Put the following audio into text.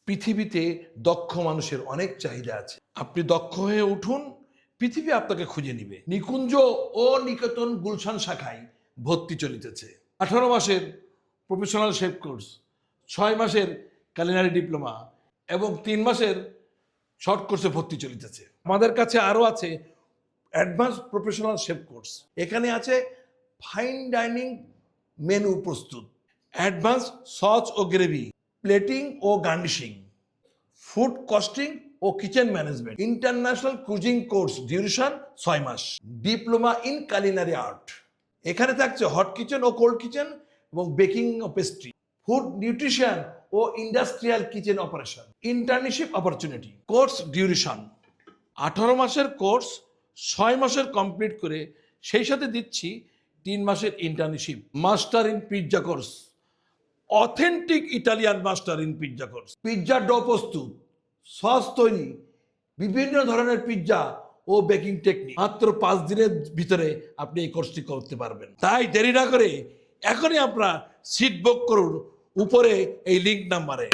পৃথিবীতে দক্ষ মানুষের অনেক চাহিদা আছে। আপনি দক্ষ হয়ে উঠুন, পৃথিবী আপনাকে খুঁজে নিবে। নিকুঞ্জ ও নিকেতন গুলশান শাখায় ভর্তি চলিতেছে। 18 মাসের প্রফেশনাল শেফ কোর্স, 6 মাসের কুলিনারি ডিপ্লোমা এবং 3 মাসের শর্ট কোর্সে ভর্তি চলিতেছে। আমাদের কাছে আরও আছে অ্যাডভান্স প্রফেশনাল শেফ কোর্স। এখানে আছে ফাইন ডাইনিং মেনু প্রস্তুত, অ্যাডভান্স সস ও গ্রেভি, প্লেটিং ও গার্নিশিং, ফুড কস্টিং ও kitchen management, international cuisine course duration 6 মাস, ডিপ্লোমা ইন কুলিনারি আর্ট। এখানে থাকছে হট কিচেন ও কোল্ড কিচেন এবং বেকিং ও পেস্ট্রি, ফুড নিউট্রিশন ও industrial kitchen operation, internship opportunity. Course duration 18 মাসের কোর্স 6 মাসের কমপ্লিট করে সেই সাথে দিচ্ছি 3 মাসের internship. Master in pizza course, authentic Italian master in pizza course. Pizza dough প্রস্তুত, সস তৈরি, বিভিন্ন ধরনের পিৎজা ও বেকিং টেকনিক। মাত্র 5 দিনের ভিতরে আপনি এই কোর্সটি করতে পারবেন। তাই দেরি না করে এখনই আপনারা সিট বুক করুন উপরে এই লিঙ্ক নাম্বারে।